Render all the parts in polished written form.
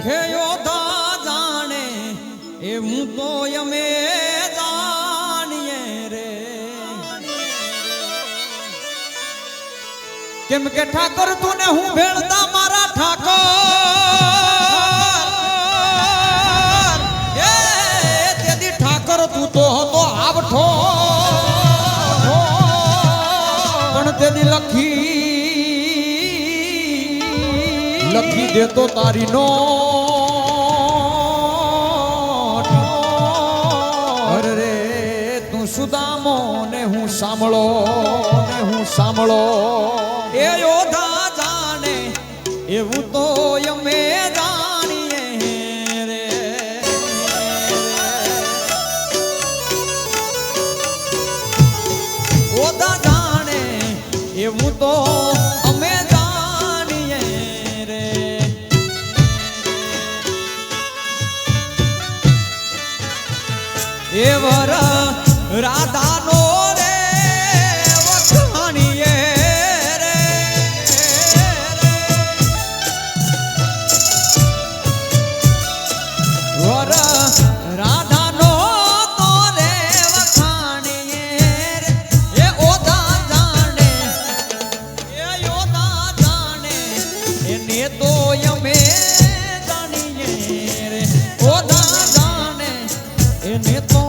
હે યોધા જાણે એવું તો અમે જાણીએ રે કેમ કે ઠાકોર તું ને હું ભેળતા મારા ઠાકોર એ તેદી ઠાકોર તું તો હતો આવઠો પણ તેદી લખી દેતો તારી નો અરે રે તું સુદામો ને હું સાંભળો એ યોધા જાણે એવું તો અમે જાણીએ રે યોધા જાણે એવું તો અમે એવર રાધાનો રે વખાણીએ રે વર રાધાનો તો રે વખાણીએ રે એ ઓદા જાણે એ યોદા જાણે એને તો અમે જાણીએ રે ઓદા જાણે એને તો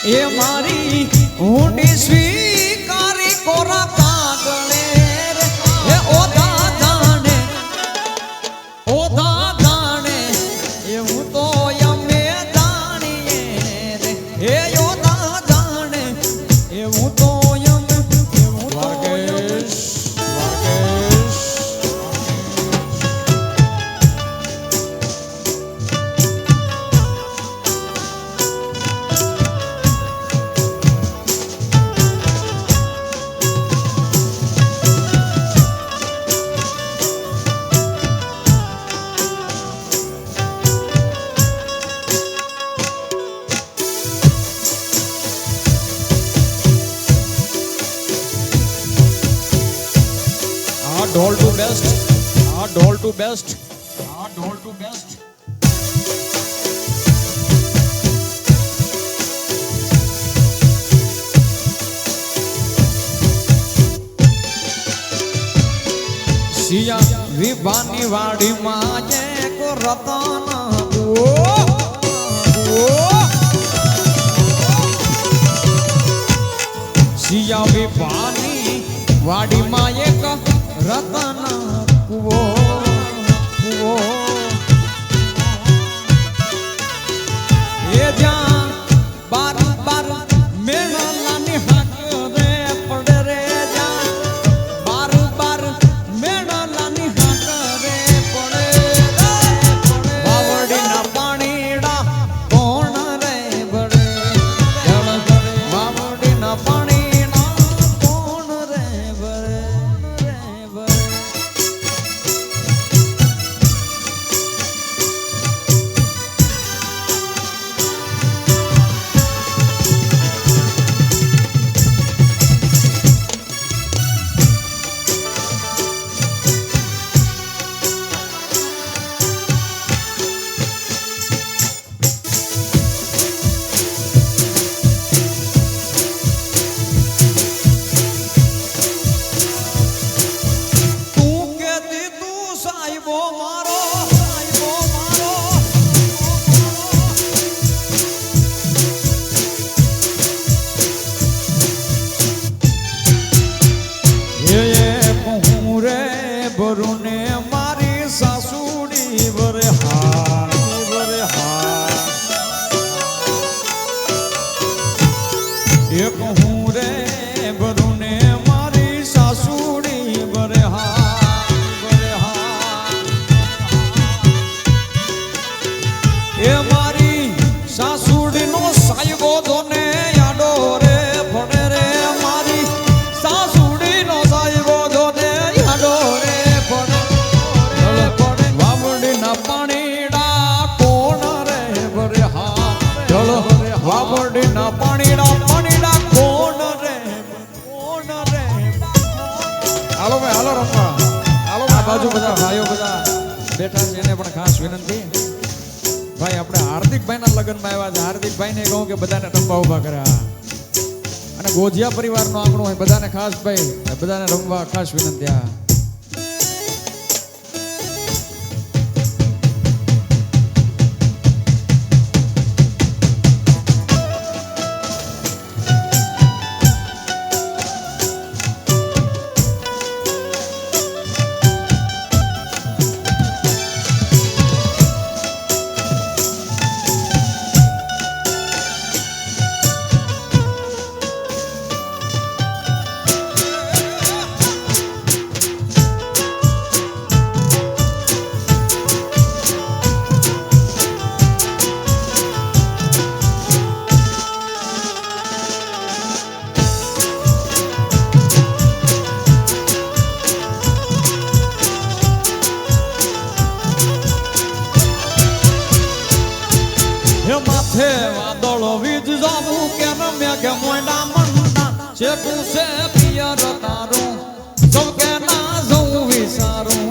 એ મારી ઊંડી સ્વીકારી કોરા કાગળે રે એ ઓદા જાણે એવું તો અમે જાણીએ રે એ ઓદા જાણે એવું તો ઢોલ ટુ બેસ્ટ ઢોલ ટુ બેસ્ટ ઢોલ ટુ બેસ્ટ સિયા વિભાની વાડીમાં એક રતન સિયા વિભાની વાડીમાં એક રતન કુવો એ જ્યાં બાર મેળાની હાક રે પડે રે જ્યાં બાર મેળાની હાક રે પડે વાવડીના પાણીડા કોણ રે બળે વાવડીના પાણીડા કોણ રે બળે વરે હાની વરે હા એક હું રે ભરું ને મારી સાસુડી વરે હા એ મારી સાસુડીનો સાયબો ધોને યાડો રે ભણે રે મારી સાસુડીનો સાયબો ધોને યાડો રે ભણે વાવડીના પાણીડા કોણ રે ભરે હા ચલો વાવડીના પાણીડા કોણ રે હાલો ભાઈ હાલો રમવા હાલો આ બાજુ બધા ભાઈઓ બધા બેઠા છે એને પણ ખાસ વિનંતી ભાઈ આપણે હાર્દિકભાઈના લગ્નમાં આવ્યા છે હાર્દિકભાઈને કહું કે બધાને રમવા ઉભા કર્યા અને ગોજિયા પરિવારનો આંગણું હોય બધાને ખાસ ભાઈ બધાને રમવા ખાસ વિનંતી આ માથે વાદળો વીજ જાવું કે મેઘ મોંડા મંડા ચેટું છે પિયર તારું સૌ કે ના જવું વિચારું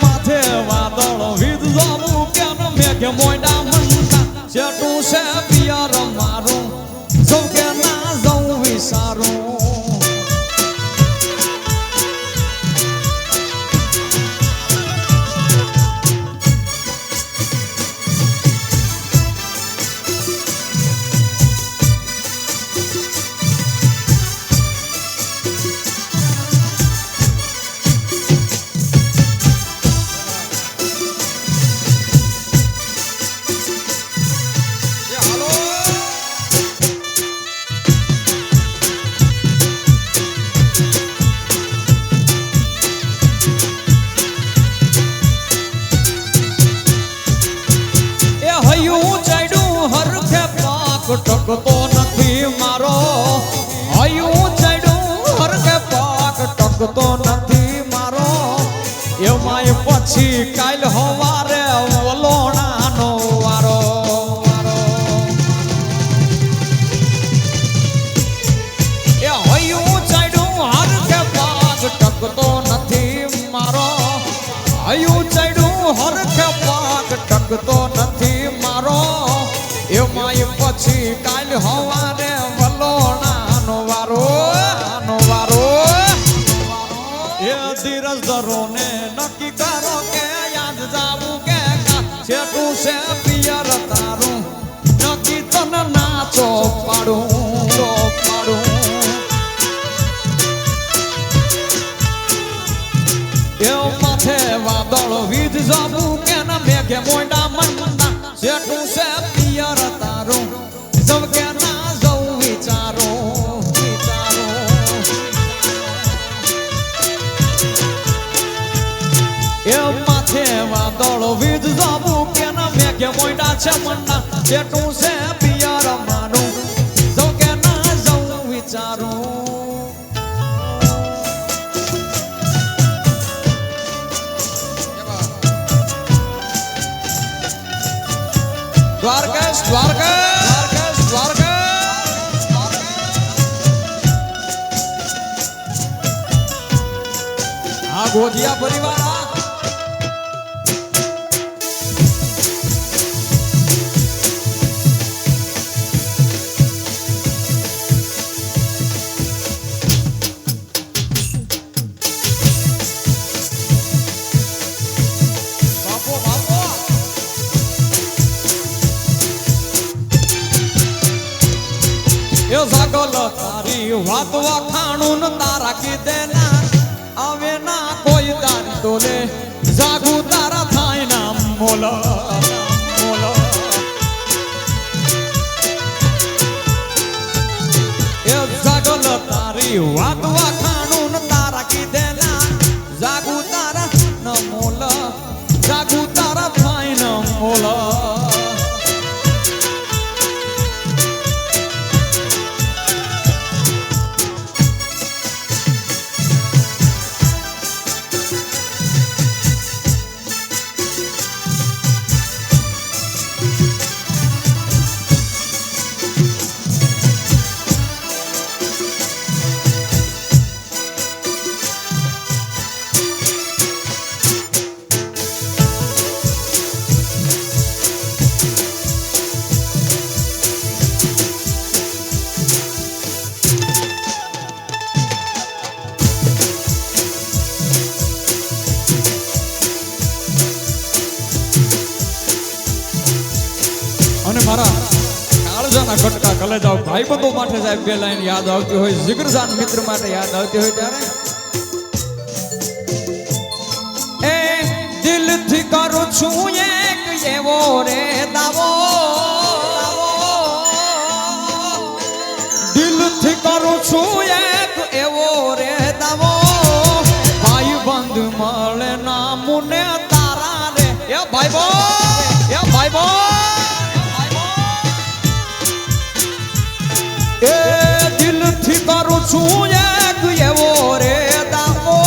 માથે વાદળો વીજ જાવું કે મેઘ મોંડા મંડા ચેટું છે પિયર મારું સૌ કે ના જવું વિચારું ટકતો નથી મારો હયું ચડ્યું હરકે પાક ટકતો નથી મારો એમાંય પછી કાલ હવારે વલોણાનો વારો એ હયું ચડ્યું હરકે પાક ટકતો નથી મારો હયું ચડ્યું હરકે પાક ટકતો નથી મારો એમાંય પછી કાલ હવારે વલોણાનો વારો એ ધીરજ ધરો ને નક્કી કરો કે યાદ જાવું કે છેટું છે પિયર તારું નક્કી તને નાચો પાડું એ માથે વાદળ વીજ જાવું કે મેઘે મોંડા મંડા છેટું છે પિયર તારું સૌ કે ના જવું વિચારો એ માથે વાદળ વીજ જાવું કે મેઘે મોંડા છે મંડા છેટું છે પિયર મારું સૌ કે ના જવું વિચારું દ્વારકેશ આ ગોજિયા પરિવાર જાગલ તારી વાત વખાણું ન તારા કીધે ના આવે ના કોઈ દાન તોલે જાગુ તારા થાય ના મોલા મોલા એ જાગલ તારી વાત વખાણું ન તારા કીધે ના જાગુ તારા ન મોલા જાગુ તારા થાય ન મોલા અને મારા કાળજાના કટકા કલેજાઓ ભાઈબંધો માટે સાહેબ બે લાઈન યાદ આવતી હોય જીગરજાન મિત્ર માટે યાદ આવતી હોય ત્યારે એ દિલથી કરું છું એક એવો રે દાવો દિલથી કરું છું એક એવો રે દાવો ભાઈબંધ મળે ના મુને તારા રે એ ભાઈબો એ દિલથી કરું છું એક એવો રે દાવો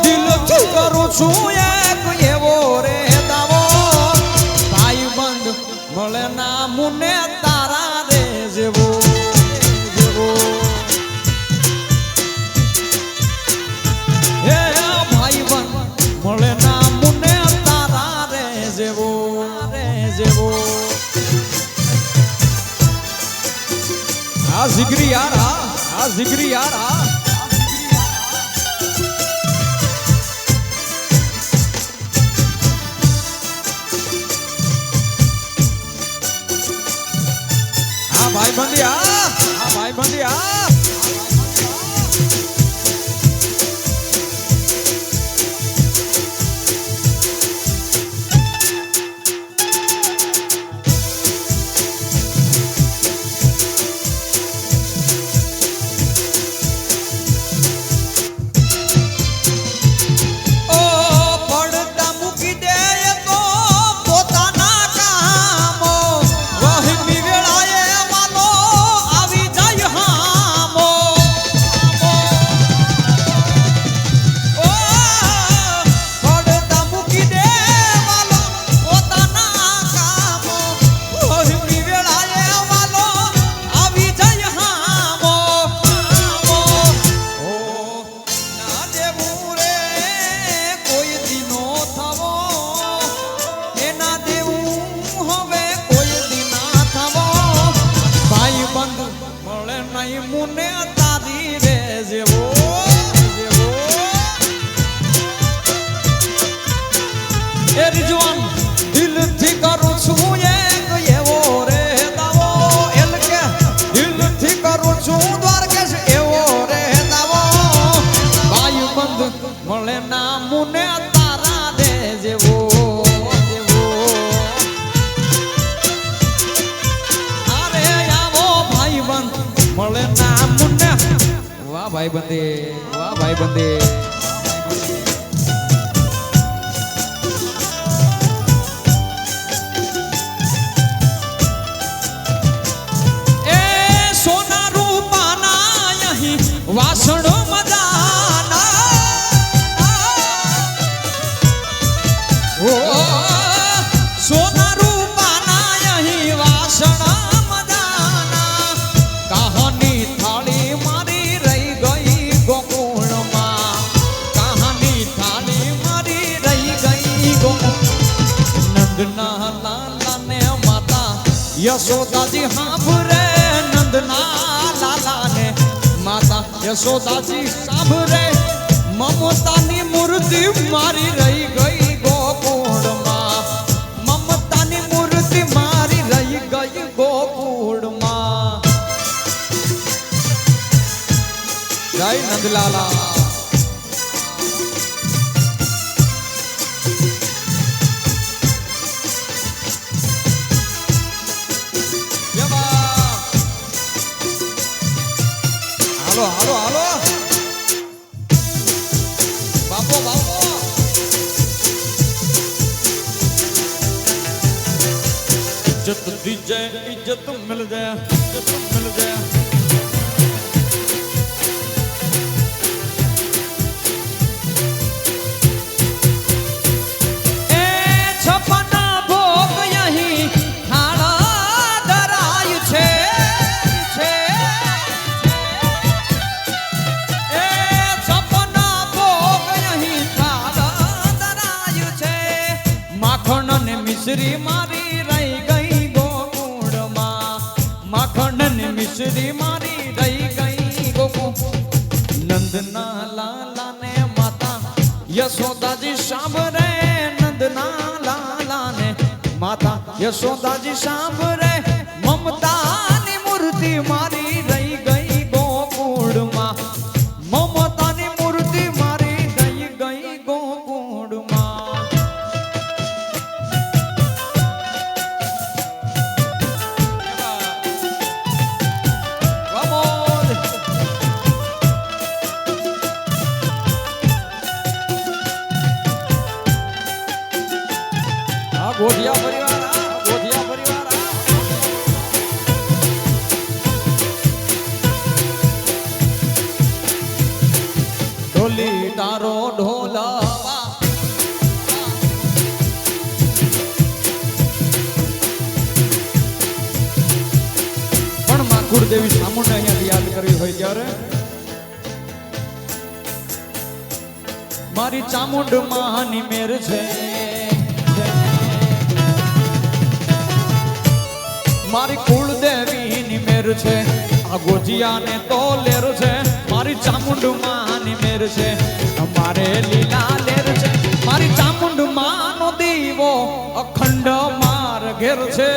દિલથી કરું છું એક એવો રે દાવો ભાઈબંધ મળે ના મુને તારા રે જેવો જેવો એ ભાઈબંધ મળે ના મુને તારા રે જેવો આ જીગરી યાર આ જીગરી યાર ભાઈબંધી આ ભાઈબંધી આ મુને તારી રે જેવો જેવો એ રિજવાન દિલથી કરું છું એક એવો રે દાવો એલ કે દિલથી કરું છું દ્વારકેશ એવો રે દાવો ભાઈબંધ મળે ના મુને તારા રે જેવો જેવો અરે આવો ભાઈબંધ મળે ના મુન્ને વાહ ભાઈબંધી એ સોના રૂપાના અહીં વાસણો મજાના ઓ સોના રૂપાના અહીં વાસણ યશોદાજી સાંભળે નંદના લાલા ને માતા યશોદાજી સાંભળે મમતાની મૂર્તિ મારી રહી ગઈ ગોકુળમાં મમતાની મૂર્તિ મારી રહી ગઈ ગોકુળમાં જય નંદલાલા હાલો હાલો હાલો બાપો બાપો इज्जत दीजे इज्जत मिल जाए इज्जत मिल जाए ए छपना भोग यही थाला धराय छे ए छपना भोग यही थाला धराय छे माखण ने मिश्री मारी मिश्री मारी रही गई गोकू नंदना लाला ने माता यशोदा जी सांभरे नंदना लाला ने माता यशोदा जी सांभरे ममता नी मूर्ति मारी रही गई गोकुड़ मां ममता नी मूर्ति मारी रही गई गोकुड़ मां गोधिया परिवार गोधिया परिवार ढोली तारो ढोलावा पण માં કુળદેવી સામુંડ અહીંયા યાદ કરવી હોય ત્યારે મારી ચામુંડ માની મેર છે મારી કુળદેવી ની મેર છે આ ગોજિયા ને તો લેર છે મારી ચામુંડ માની મેર છે અમારે લીલા લેર છે મારી ચામુંડ માનો દીવો અખંડ માર ઘેર છે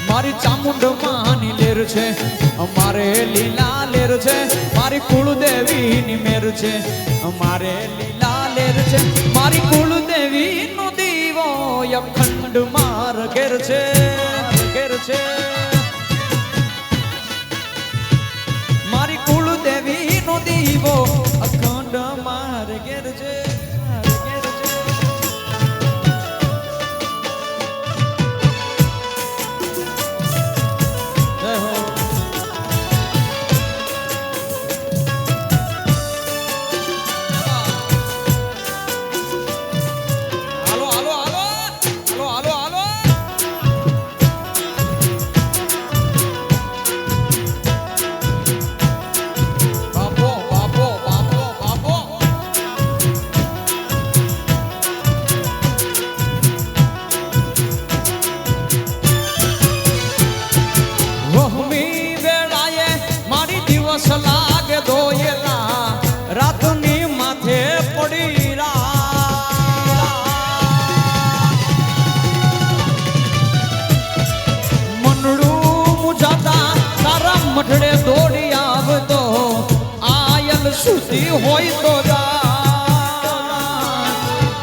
મારી ચામુંડ માની લેર છે અમારે લીલા લેર છે મારી કુળદેવી ની મેર છે અમારે લીલા લેર છે મારી કુળદેવી નો અખંડ માર ઘેર છે મારી કુળદેવી નો દીવો અખંડ માર ઘેર છે જય હો લાગે ધોયેલા રાતની માથે પડી મનડું મુજાતા તારા મઠડે દોડી આવતો આયલ સુતી હોય તો જા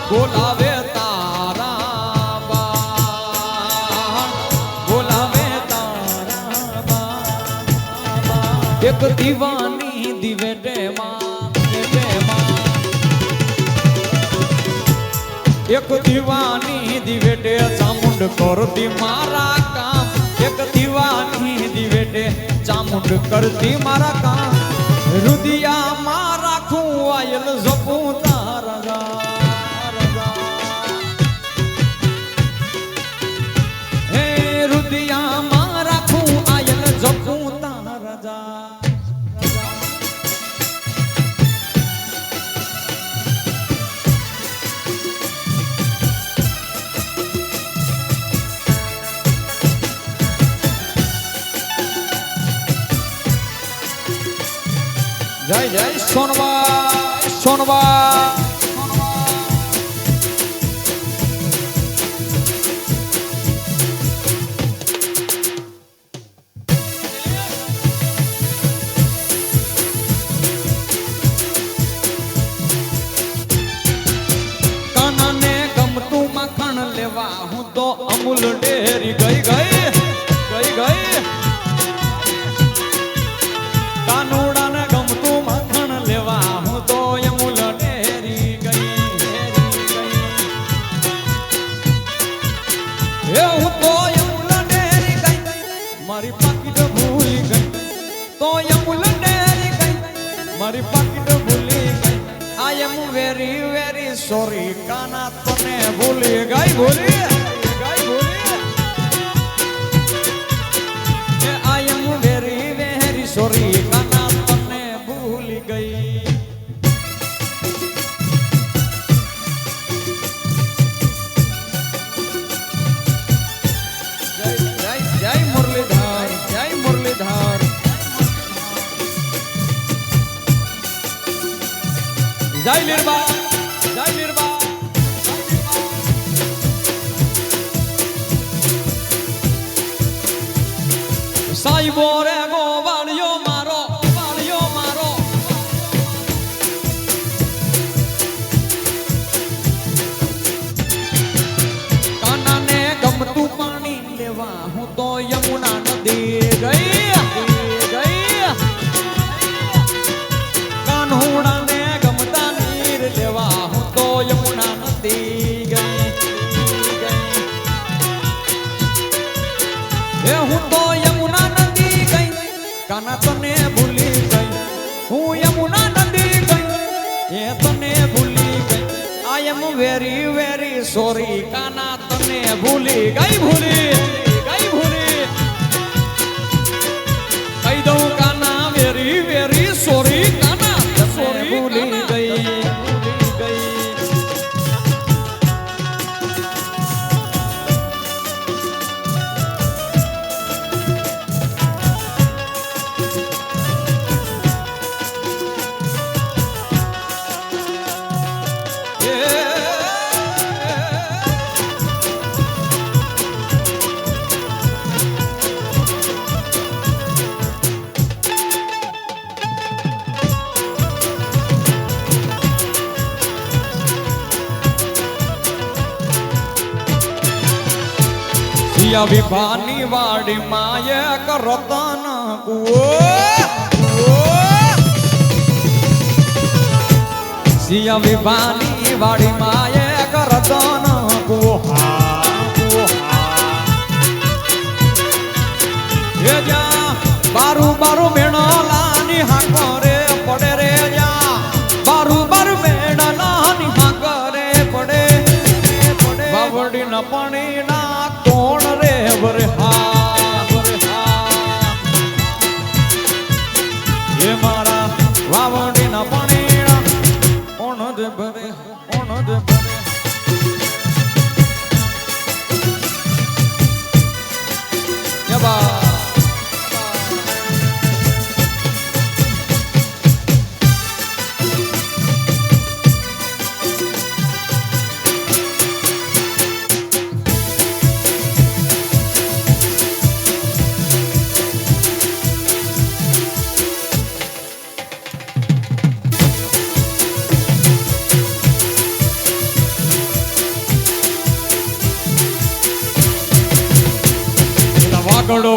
બોલાવે તારા બા બોલાવે તારા બા એક દીવાની દિવેટે એક દીવાની દિવેટે ચામુંડ કરતી મારા કામ એક દીવાની દિવેટે ચામુંડ કરતી મારા કામ રુદિયામાં રાખું આયલ જપું તારા હે રુદિયામાં રાખું આયલ જપું તારા જય જય સોનવા સોનવા વેરી વેરી સોરી કાના તને ભૂલી ગઈ ભૂલી આઈ એમ વેરી વેરી સોરી કાના તને ભૂલી ગઈ જય મુરલીધર જય મુરલીધર જય લીરબા જય લીરબા સાઈબો રે ગોવાળિયો મારો કાનાને ગમતું પાણી લેવા હું તો યમુના નદી ગઈ કાન્હોડાને ગમતા નીર લેવા હું તો યમુના નદી ગઈ એ હું તો યમુના નદી ગઈ કાના તને ભૂલી ગઈ હું યમુના નદી ગઈ એ તને ભૂલી ગઈ આઈ એમ વેરી વેરી સોરી કાના તને ભૂલી ગઈ કહી દઉં કાના વેરી વેરી સોરી કાના તને ભૂલી ગઈ વિભાની વાડી માય કરતન સિયા વિભાની વાડી માય કરતન બારું બારું મેણલાની હાંકરે પડે રે જા બારું બારું મેણલાની હાંકરે પડે બાવડી ના પાણી ના કોણ રે એ મારા વાવડી ના પાણી કોણ દે ભરે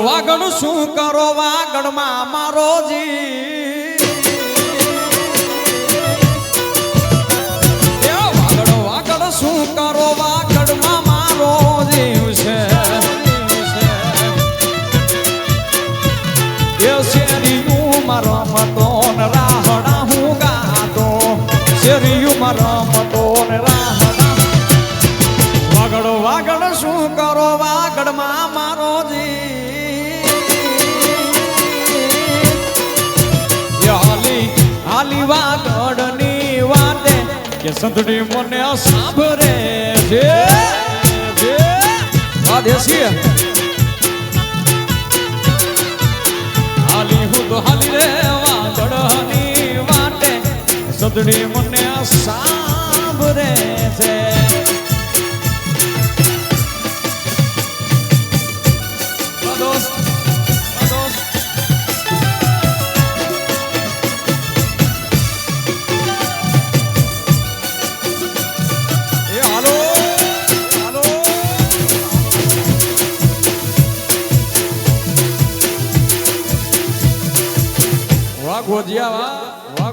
વાગડ શું કરો વાગડમાં મારો જી વાગડ શું કરો વાગડમાં મારો જીવ છે શેરીયું મારો મતો ને રાહડા હું ગાતો શેરીયું મારો મતો ને રાહડા વાગડ શું કરો વાગડમાં મારો જી હાલી વાગડની વાતે કે સંતડી મને સાંભળે છે દેશી હાલી હું તો હાલી રે વાગડની વાતે સંતડી મને સાંભળે છે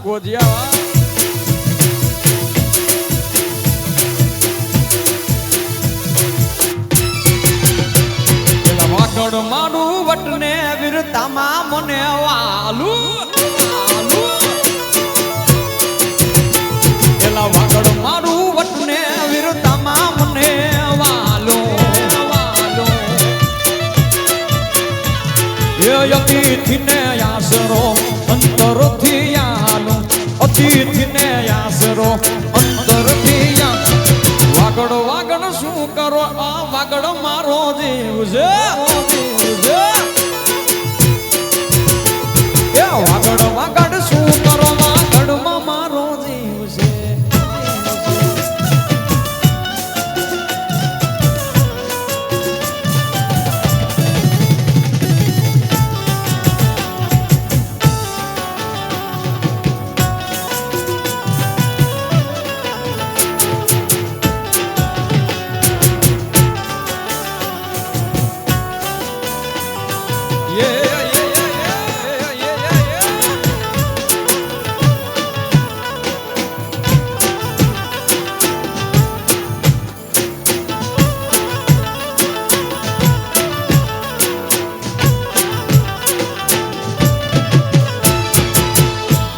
ગોજિયા વાગડ માનું વટને વીરતામાં મને વાલું એ અતિથિને આશરો અંતરથી આલો અતિથિને આશરો અંતરથી વાગડ વાગડ શું કરો આ વાગડ મારો જીવ છે એ વાગડ વાગડ શું કરો વાગડમાં મારો જીવ છે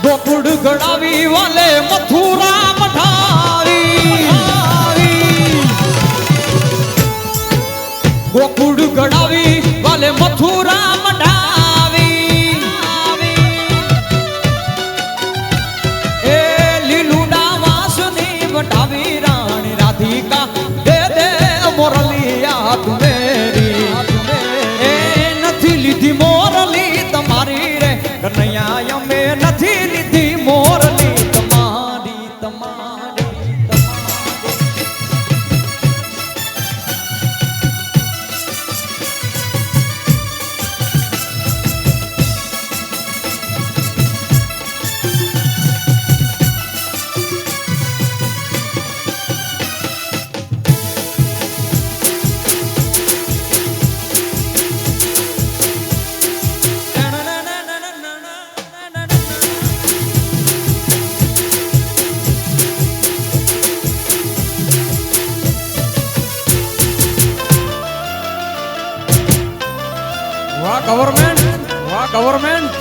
ગોકુળ ગડાવી વાલે મથુરા મઠાવી ગોકુળ ગડાવી વાલે મથુરા મઠાવી એ લીલુડા વાસની વટાવી રાણી રાધિકા દે દે મોરલિયા તુમેરી એ નથી લીધી મોરલી તમારી રે કનૈયા અમે નથી લીધી મોરલી તમારી તમારી વાહ ગવર્મેન્ટ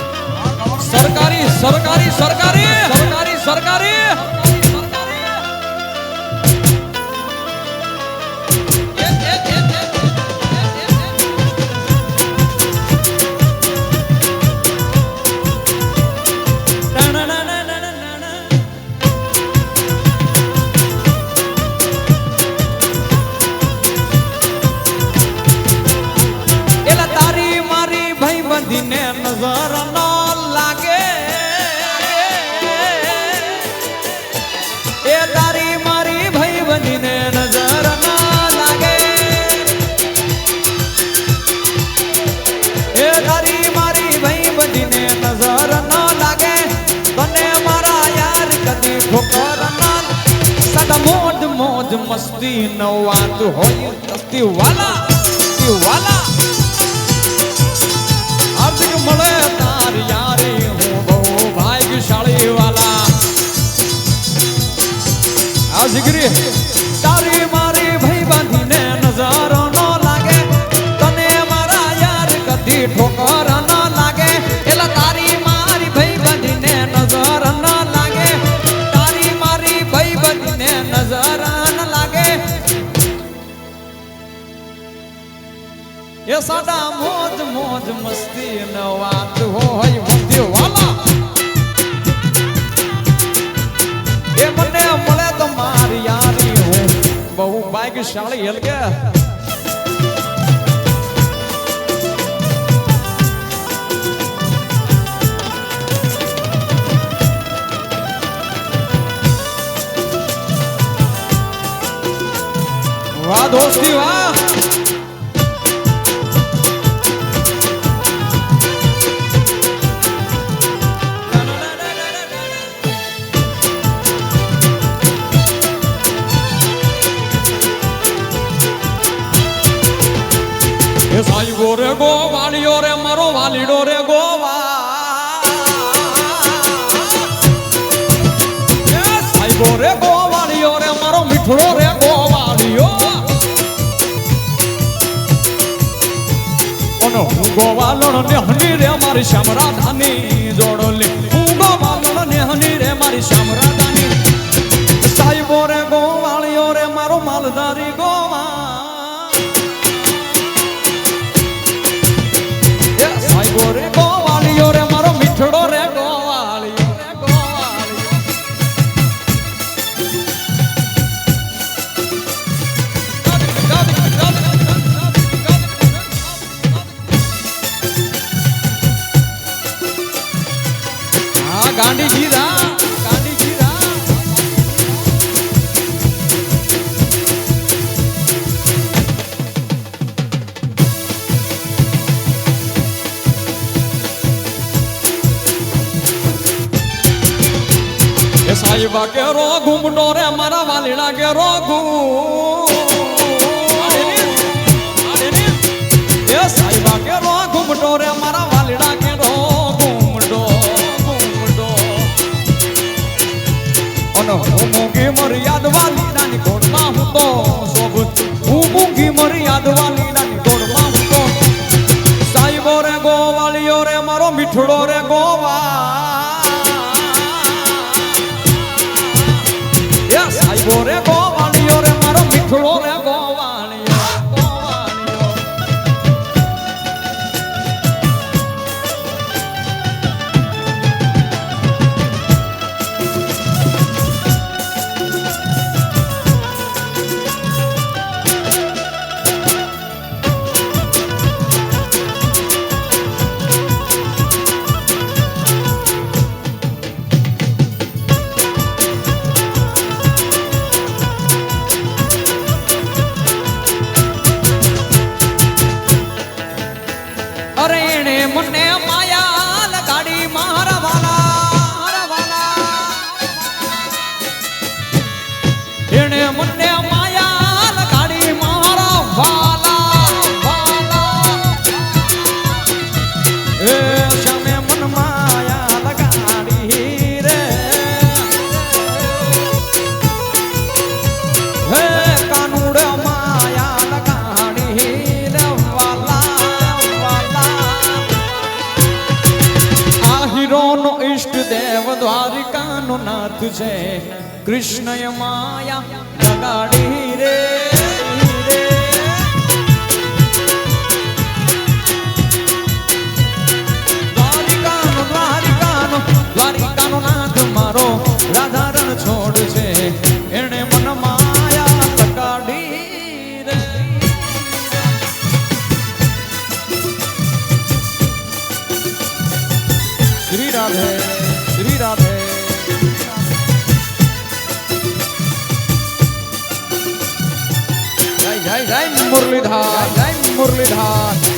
સરકારી સરકારી સરકારી સરકારી સરકારી ને નજર ન લાગે એ તારી મારી ભાઈ બનીને નજર ન લાગે એ તારી મારી ભાઈ બનીને નજર ન લાગે તને મારા યાર કદી ઠોકર ન સદા મોજ મોજ મસ્તી ન વાત હોય તસ્તી વાલા હાર્દિક મળે તાર યારી હું બહુ ભાગ્યશાળી વાલા આ જીગરી તારી મારી ભાઈ બાંધીને નજર ન લાગે તને મારા યાર કદી ઠોકર ન લાગે એલા તારી મારી ભાઈ બાંધીને નજર ન લાગે તારી મારી ભાઈ બાંધીને નજર ન લાગે એ સાડા મોજ મોજ મસ્તી ન વાત હોય મધ્ય વાલા એ મને મળે તો મારી યારી હું બહુ ભાગ્યશાળી હલકે વાહ દોસ્તી વાહ સાઈગો રે ગો વાલિયો રે મારો વાલીડો રે ગોવા સાઈગો રે ગો વાલિયો રે મારો મીઠડો રે ગો વાલિયો ઓનો હું ગોવાલણ ને હની રે મારી શ્યામરાધાની જોડોલી હું ગોવાલણ ને હની રે મારી શ્યામરાધાની સાઈગો રે ગો વાલિયો રે મારો માલધારી ગોવા ગાંડી ગીરા ગાંડી ગીરા એ સાહેબા કેરો ઘૂમટો રે મારા વાલીડા કેરો એ સાહેબા કેરો ઘૂમટો રે મારા વાલીડા કેરો હું મૂંગી મર્યાદ વાલી નાની કોડમાં હું તો શોભ હું મૂંગી મર્યાદ વાલી નાની કોડમાં હું તો સાહેબો રે ગોવાળીઓ રે મારો મીઠડો રે ગોવા એ સાહેબો રે ગોવાળીઓ રે મારો મીઠડો રે ગોવાળીઓ ગોવાળીઓ અરે એને મને માયા લગાડી મારા વાલા એને મને માયા લગાડી મારા વાલા એ શમે મન માયા લગાડી રે હે કાનુડ માયા લગાડી રે નો ઈષ્ટ દેવ દ્વારિકાનો નાથ છે કૃષ્ણય માયા લગાડી રે દ્વારિકાનો નાથ મારો રાધારણ છોડ છે એને મન માયા લગાડી રે શ્રી રાધે શ્રી રાધે જય જય જય મુરલીધર જય મુરલીધર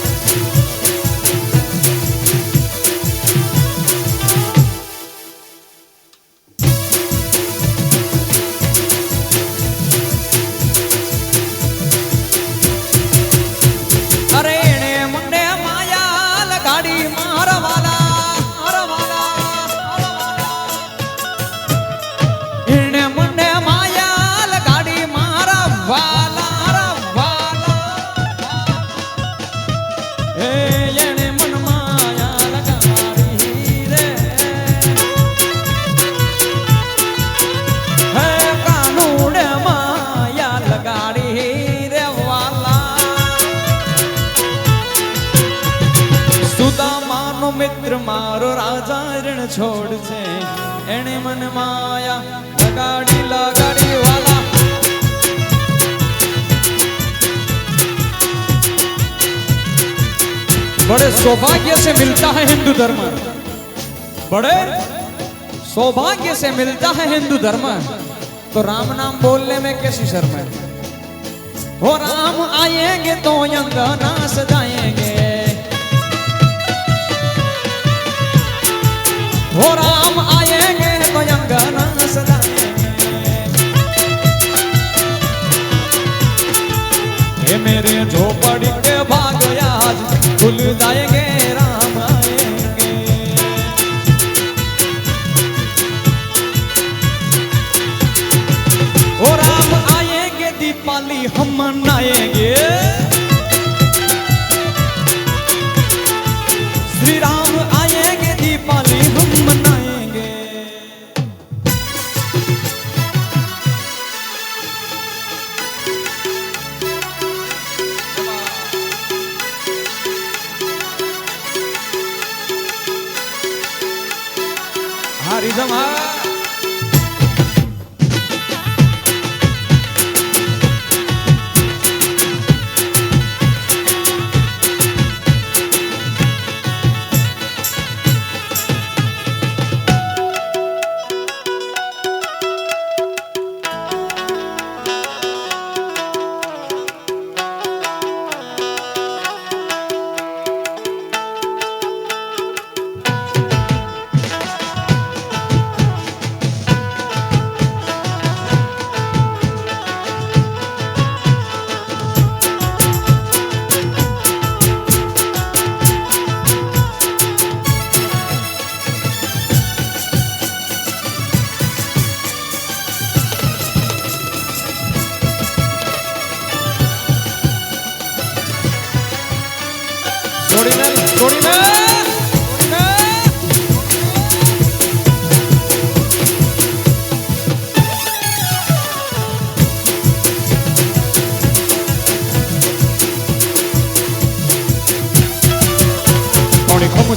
અરે એને મને માયા લગાડી મારા વાલા મિત્ર મારો રાજા રણ છોડ છે એને મન માયા લગાડી લગાડી વાલા बड़े सौभाग्य से मिलता है हिंदू धर्म बड़े सौभाग्य से मिलता है हिंदू धर्म तो राम नाम बोलने में कैसी शर्म है हो राम आएंगे तो अंगना सजाएंगे हो राम आएंगे तो अंगना सजाएंगे ये मेरे झोपड़ी के भाग आज खुल जाएंगे राम आएंगे ओ राम आएंगे दीपावली हम मनाएंगे श्री राम आएंगे दीपावली हम मनाएंगे हरिदम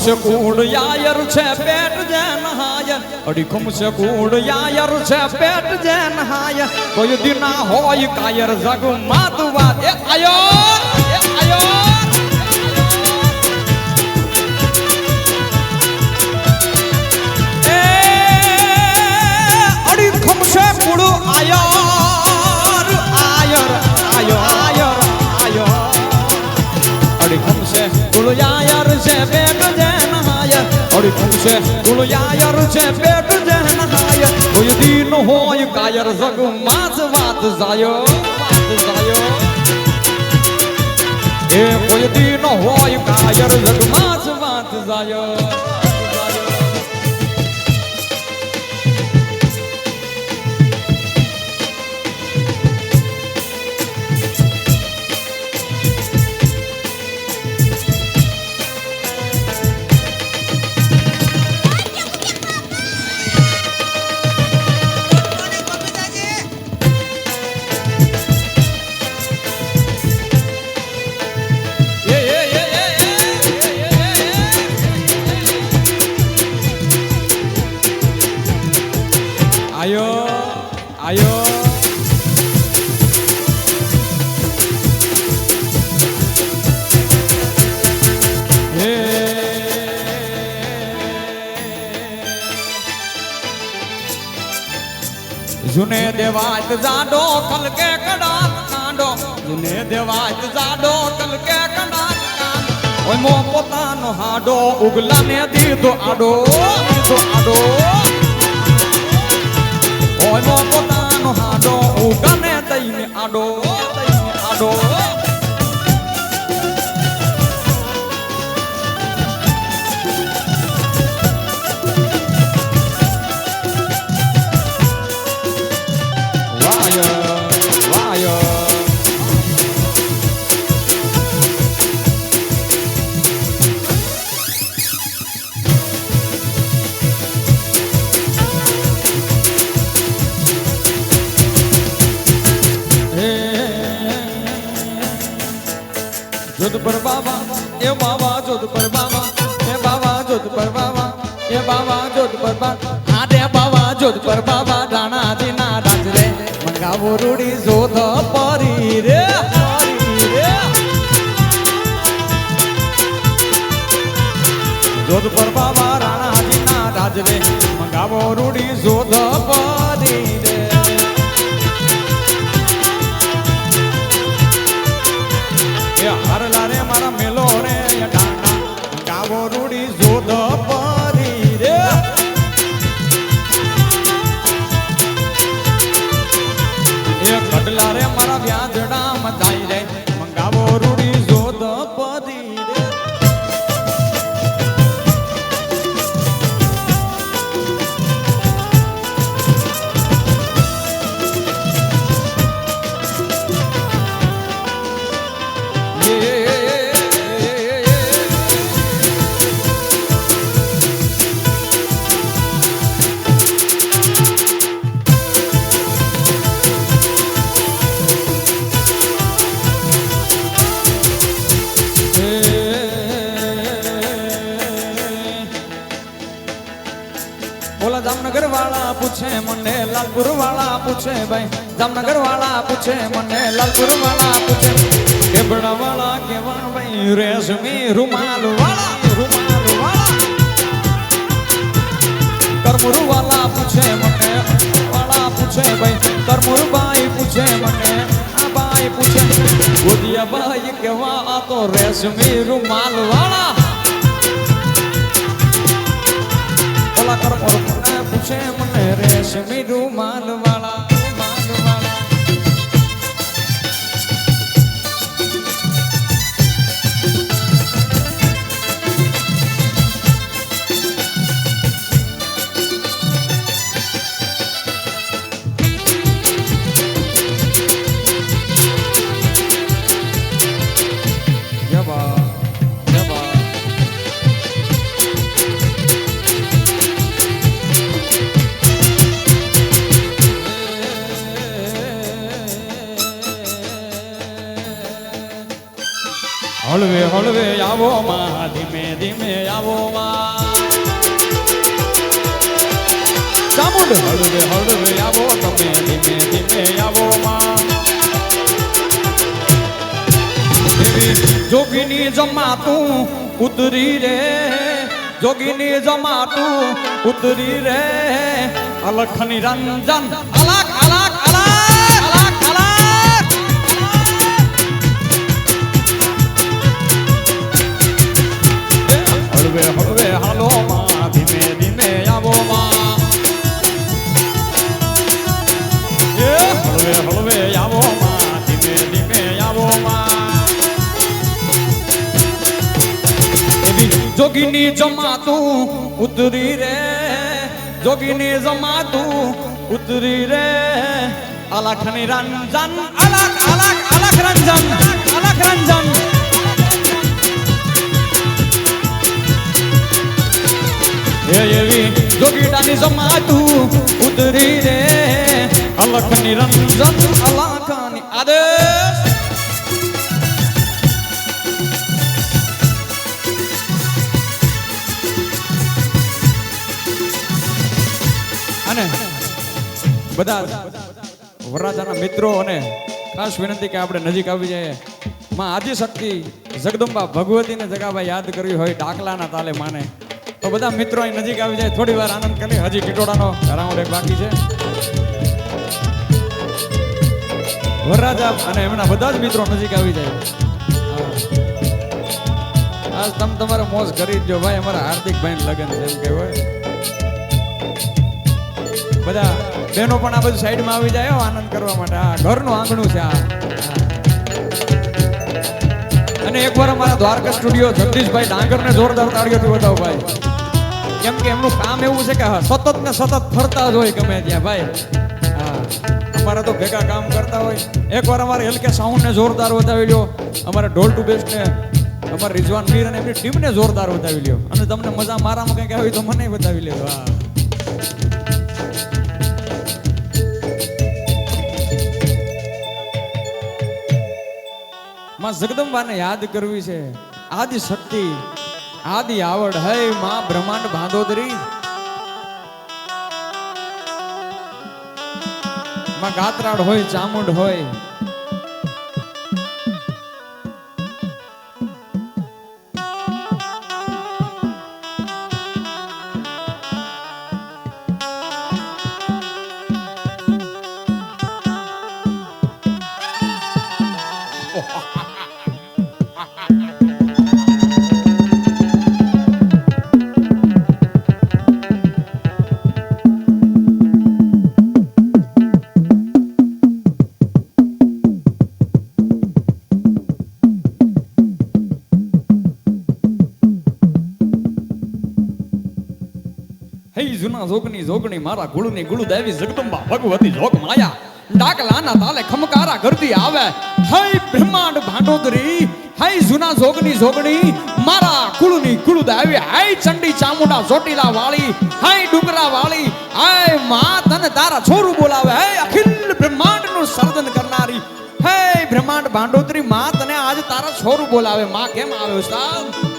से कूड़ यायर छे पेट जैन हायर अड़ीखम से कूड़ यायर छे पेट जैन हायर कोई दिना होय कायर जग मातवा ए आयो अड़ीखम से कूड़ आयर आयर आयो आयर आयो अड़ीखम से कूड़ यायर छे पेट जैन हायर अड़ीखम से कूड़ यायर छे पेट जैन हायर कोई दिन होय कायर जग माज वात जायो ए कोई दिन होय कायर जग माज वात जायो आयो आयो हे जुने देवात जाडो कल के कडात कांडो जुने देवात जाडो कल के कडात कांडो ओय मो पोतानो हाडो उगला ने दीदो आडो ओय मो पोतानो हाडो उगने दईने आडो वायो जोधपुर बाबा ए बाबा जोधपुर बाबा ए बाबा जोधपुर बाबा ए बाबा जोधपुर बाबा हाँ दे बाबा जोधपुर बाबा डाना दीना राज रे मंगावो रूड़ी जोध परी रे जोधपुर बाबा राणा दीना राज रे मंगावो रूड़ी जोध परी रे हरला रे मारा मेलो रे डांडा गावो रूड़ी जोध परी रे ये कटला रे मारा व्याजड़ा मचाई रे मंगावो रूड़ी जोध परी रे बोला जामनगर वाला पूछे मने लालपुर वाला पूछे भाई जामनगर वाला पूछे मने लालपुर वाला पूछे केबड़ा वाला केवा भाई रेशमी रुमाल वाला करमुर वाला पूछे मने वाला पूछे भाई करमुर बाई पूछे मने आ बाई पूछे गोदिया बाई केवा तो रेशमी रुमाल वाला कर और पूछे मने रेशमी रुमाल वाला હળવે હળવે આવો માં ધીમે ધીમે આવો માં ચામુંડ હળવે હળવે આવો તમે ધીમે ધીમે આવો માં જોગીની જમાતું ઉતરી રે જોગીની જમાતું ઉતરી રે અલખની રંજન અલખ અલખ અલખ અલખ અલખ હળવે હળવે હાલો માં ધીમે ધીમે આવો માં હળવે હળવે આવો માં ધીમે ધીમે આવો માં જોગીની જમાતું ઉતરી રે જોગીની જમાતું ઉતરી રે અલખની રંજન અલખ અલખ અલખ રંજન અલખ રંજન એવી જોગીડાની જમાતું ઉતરી રે અલખની રંજન અલખની આદેશ અને બધા વરરાજાના મિત્રો અને ખાસ વિનંતી કે આપણે નજીક આવી જાય માં આદિશક્તિ જગદંબા ભગવતીને જગાભાઈ યાદ કરવી હોય ડાકલાના તાલે માને તો બધા મિત્રો અહીં નજીક આવી જાય થોડી વાર આનંદ કરી હજી ટીટોડાનો રાઉન્ડ એક બાકી છે વરરાજા અને એમના બધા જ મિત્રો નજીક આવી જાય આજ તમે તમારે મોજ કરી દો ભાઈ અમારા હાર્દિકભાઈ લગ્ન છે એમ કહેવાય બધા બહેનો પણ આ બધું સાઈડમાં આવી જાય આનંદ કરવા માટે આ ઘરનું આંગણું છે આ અને એકવાર અમારા દ્વારકા સ્ટુડિયો જગદીશભાઈ ડાંગરને જોરદાર તાળીઓથી વધાવો ભાઈ કેમ કે એમનું કામ એવું છે કે સતત ને સતત ફરતા જ હોય ગમે ત્યાં ભાઈ હા અમારે તો ભેગા કામ કરતા હોય એકવાર અમારે એલકે સાઉન્ડને જોરદાર વધાવી લ્યો અમારે ઢોલ ટુ બેસ્ટને અમારે રિઝવાન મીર અને એમની ટીમને જોરદાર વધાવી લ્યો અને તમને મજા મારામાં કંઈક આવી તો મને વધાવી લ્યો હા માં જગદંબાને યાદ કરવી છે આદિ શક્તિ આદિ આવડ હે માં બ્રહ્માંડ ભાંડોદરી માં ગાત્રાડ હોય ચામુંડ હોય જૂના જોગની જોગણી મારા ગુળની ગુળુ દેવી જગદંબા ભગવતી જોગ માયા ડાકલાના તાલે ખમકારા કરતી આવે હે બ્રહ્માંડ ભાંડોદરી હે જૂના જોગની જોગણી મારા કુળની કુળ દેવી હે ચંડી ચામુંડા ચોટીલા વાળી હે ડુંગરા વાળી હે માં તને તારા છોરું બોલાવે હે અખિલ બ્રહ્માંડનું સર્જન કરનારી હે બ્રહ્માંડ ભાંડોદરી માં તને આજ તારા છોરું બોલાવે માં કેમ આવ્યો સાહેબ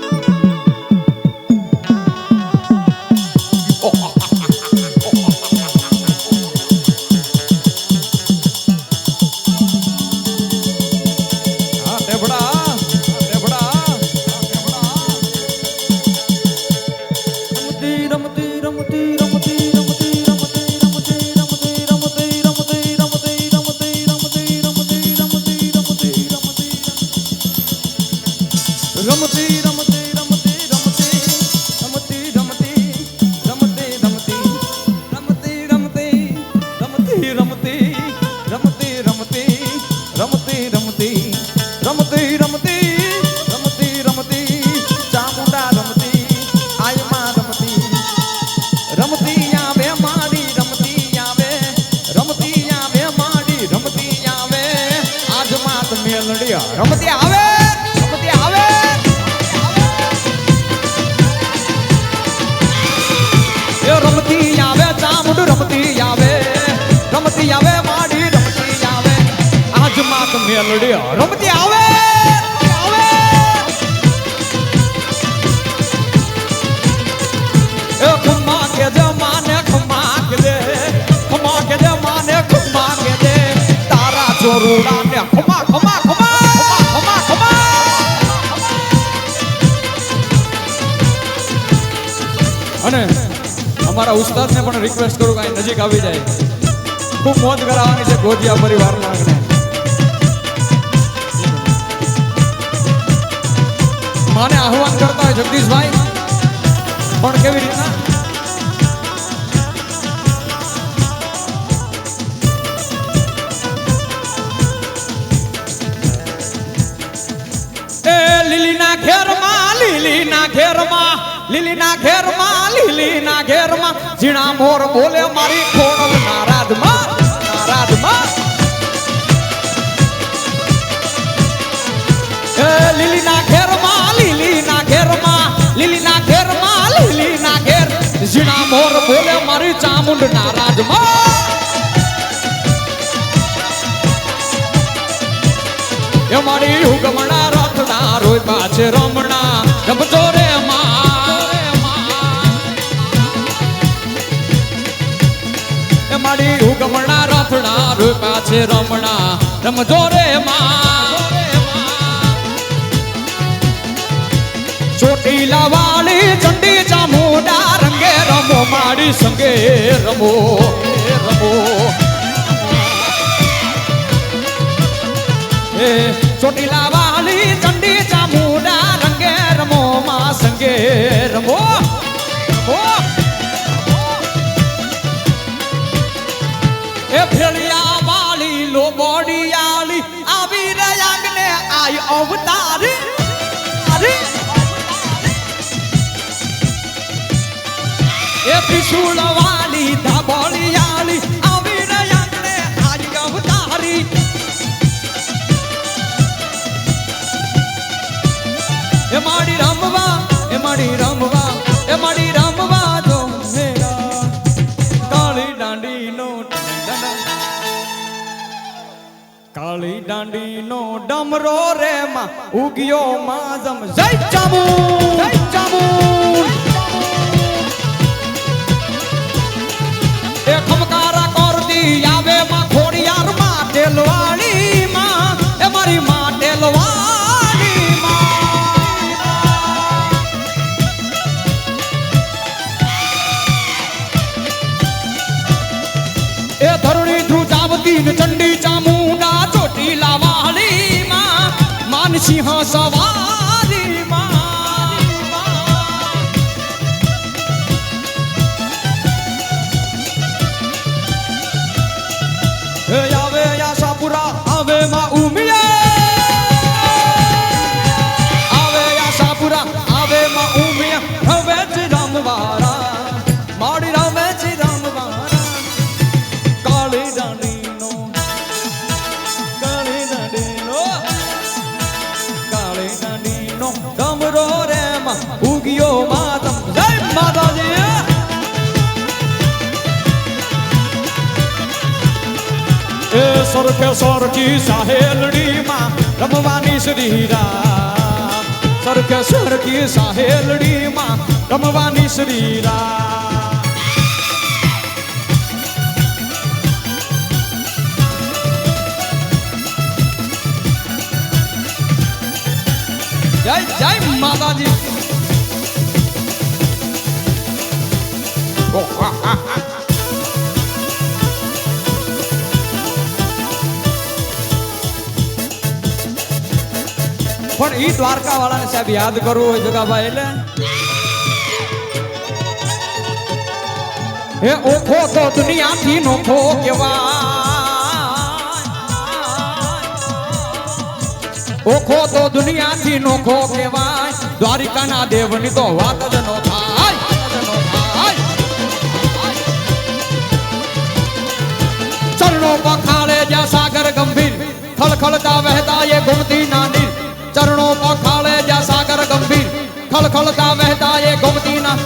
રમતી આવે રમતી આવે એ રમતી આવે ચામુંડ રમતી આવે માડી રમતી આવે આજ માત મેલડી રમતી આવે આવે ગરુડા ને ખમા ખમા ખમા ખમા ખમા અને અમારા ઉસ્તાદને પણ રિક્વેસ્ટ કરું કે અહીં નજીક આવી જાય. ખૂબ મોજ કરાવવાની છે ગોધિયા પરિવારના આંગણે. માને આહવાન કરતા હોય જગદીશભાઈ પણ કેવી રીતના લીલીના ઘેરમાં લીલીના ઘેરમાં લીલીના ઘેરમાં લીલીના ઘેરમાં ઝીણા મોર બોલે મારી ખોડલ નારાજમાં નારાજમાં લીલીના ઘેરમાં લીલીના ઘેરમાં લીલીના ઘેરમાં લીલીના ઘેર ઝીણા મોર બોલે મારી ચામુંડ નારાજમાં એ મારી હુકમણા રથના રોય પાછે રમણા ગમતો રે એ મારી હુકમણા રથના રોય પાછે રમણા રમજો રે ચોટીલા વાળી ચંડી ચામુંડા રંગે રમો મારી સંગે રમો રમો ચોટીલા વાળી ચંડી ચામુંડા રંગે રમો માં સંગે રમો એ ભેળિયા વાળી લોબોડી આલી આવી રયાંગને આય અવતારી એ ત્રિશુળ વાળી ધાબોળી આલી આવી રયાંગને આય અવતારી એ માડી રમવા એ માડી રમવા એ માડી રમવા દો મેરા કાળી દાંડીનો કાળી દાંડીનો ડમરો રે માં ઉગ્યો માજમ જય ચામુંડ જય ચામુંડ એ ખમકારા કરતી આવે માં ખોડિયાર માં ટેલવાળી માં એ મારી માં ટેલવાળી એ ધરણી ધ્રુજાવતી ચંડી ચામુંડા ચોટીલા વાળી માં માનસિંહ સવારી માં એ આવે આશાપુરા આવે માં ઉમિયા આવે આશાપુરા આવે માં ઉમિયા હવે જ રામવારા માડી રમે છે રામવારા કાળી દાંડીનો ડમરો રે માં ઉગ્યો માતમ જય માતાજી એ સરખે સરખી સાહેલડી માં રમવાની શ્રી રામ સરખે સરખી સાહેલડી માં રમવાની શ્રી રામ જય જય માતાજી પણ ઈ દ્વારકા વાળાને સાહેબ યાદ કરવું હોય જગાભાઈ એટલે હે ઓખો તો દુનિયાથી નોખો કહેવાય ઓખો તો દુનિયાથી નોખો કહેવાય દ્વારિકાના દેવની તો વાત જ નો થાય ચરણો પખાળે જ્યાં સાગર ગંભીર ખલખલતા વહેતા એ ગોમતી ના નીર ચરણો પખાળે જ્યાં સાગર ગંભીર ખલખલતા વહેતા એ ગોમતી ના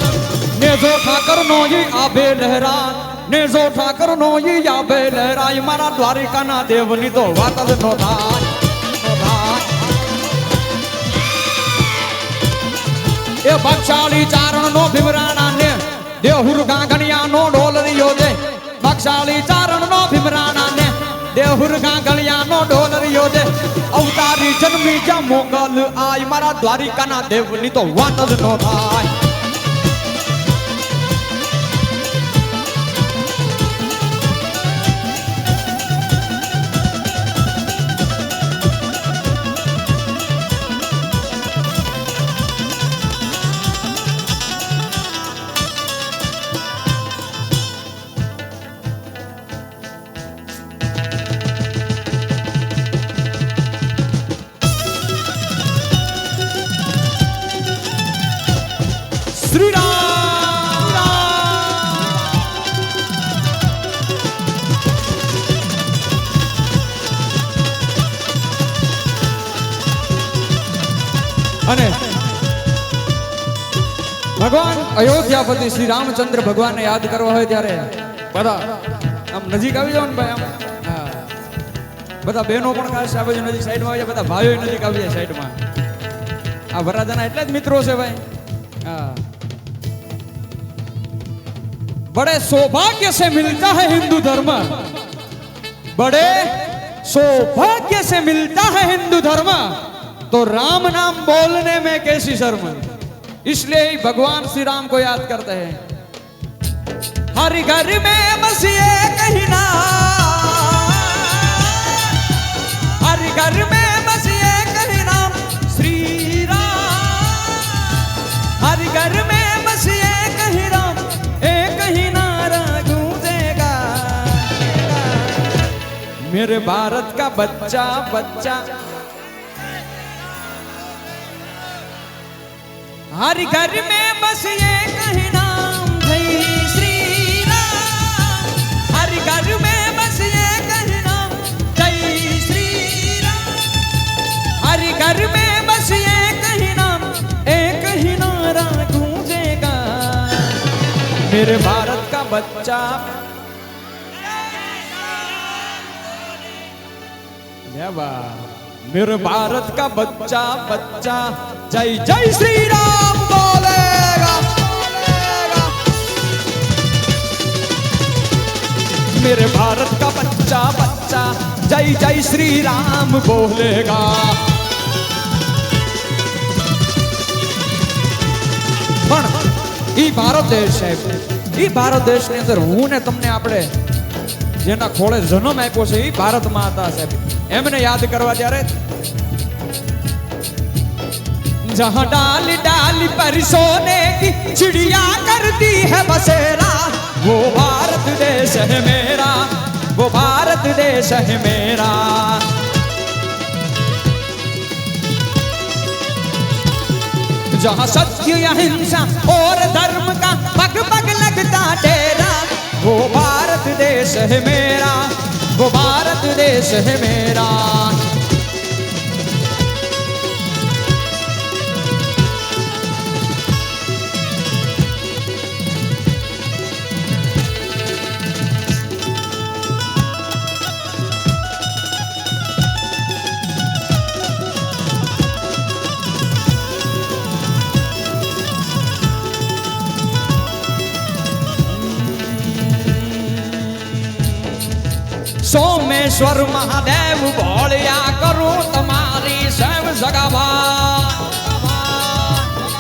નેજો ઠાકર નો ઈ આભે લહેરા નેજો ઠાકર નો ઈ આભે લહેરાય મારા દ્વારિકાના દેવની તો વાત જ નો થાય એ ભક્ષાળી ચારણ નો ભીમરાણા ને દેહુર ગાંગણિયા નો ઢોલ રહ્યો છે ભક્ષાળી ચારણ નો ભીમરાણા ને દેહુર મુરગા ગળિયાનો ડોલરિયો દે અવતારી જન્મી જા મોગલ આય મારા દ્વારિકાના દેવની તો વાત જ નો થાય શ્રી રામ અને ભગવાન અયોધ્યાપતિ શ્રી રામચંદ્ર ભગવાનને યાદ કરવા હોય ત્યારે બધા આમ નજીક આવી જાવ ને ભાઈ આમ હા બધા બહેનો પણ ખાસ આ બાજુ નજીક સાઈડમાં આવી જાય બધા ભાઈઓ નજીક આવી જાય સાઈડમાં આ વરરાજાના એટલા જ મિત્રો છે ભાઈ हाँ बड़े सौभाग्य से मिलता है हिंदू धर्म बड़े सौभाग्य से मिलता है हिंदू धर्म तो राम नाम बोलने में कैसी शर्म इसलिए ही भगवान श्री राम को याद करते हैं हर घर में बस ये कहना हर घर में बस ये कहना श्री हर घर में बस ये कही राम एक ही नारा गूंजेगा मेरे भारत का बच्चा बच्चा हर घर में बस ये कही नाम जय श्री राम हर घर में बस ये कही नाम जय श्री राम हर घर में बस ये कही नाम एक ही नारा गूंजेगा मेरे भारत का बच्चा मेरे भारत का बच्चा बच्चा जय जय श्री राम बोलेगा मेरे भारत का बच्चा बच्चा जय जय श्री राम बोलेगा પણ ઈ ભારત દેશ છે ઈ ભારત દેશની અંદર હું ને તમને આપણે જેના ખોળે જન્મ આપ્યો છે ઈ ભારત માતા સાહેબ એમને યાદ કરવા ત્યારે जहां डाल डाल पर सोने की चिड़िया करती है बसेरा वो भारत देश है मेरा वो भारत देश है मेरा जहां सत्य अहिंसा और धर्म का पग पग लगता डेरा वो भारत देश है मेरा वो भारत देश है मेरा सोमेश्वर महादेव भोलिया करूं तुम्हारी सब जगाभाई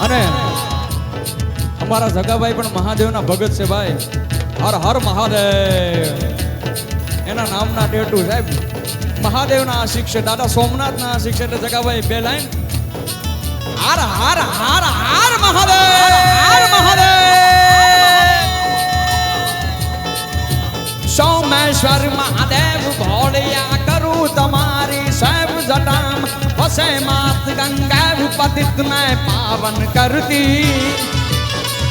अरे हमारा जगाभाई पण महादेवना भगत छे भाई हर हर महादेव एना नामना टेटू साहेब महादेवना आशिक छे दादा सोमनाथना आशिक छे એટલે જગાભાઈ બે લાઈન हर हर हर हर महादेव सोमेश्वर महादेव भोलिया करूं तुम्हारी सब जटाम वसे मात गंगा पतित में पावन करती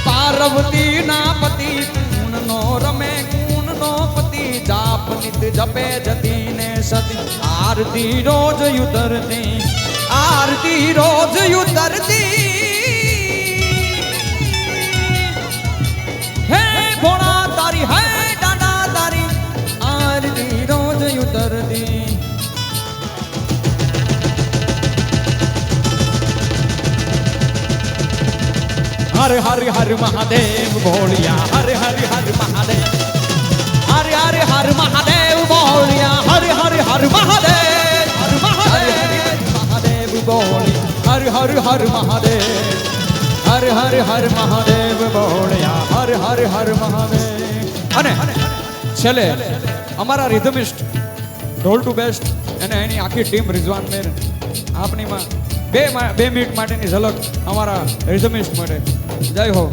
पार्वती ना पति गुण नो रमे गुण नो पति जाप नित जपे जती ने सती आरती रोज उतरती हे भोला तारी है रोज उतरती हर हर हर महादेव भोलिया हर हर हर महादेव हर हर हर महादेव भोलिया हर हर हर બોલી હર હર હર મહાદેવ હર હર હર મહાદેવ બોલ્યા હર હર હર મહાદેવ. અને છેલ્લે અમારા રિધમિસ્ટ ઢોલ ટુ બેસ્ટ અને એની આખી ટીમ રિઝવાન મેર આપણીમાં બે મિનિટ માટેની ઝલક અમારા રિધમિસ્ટ માટે. જય હો.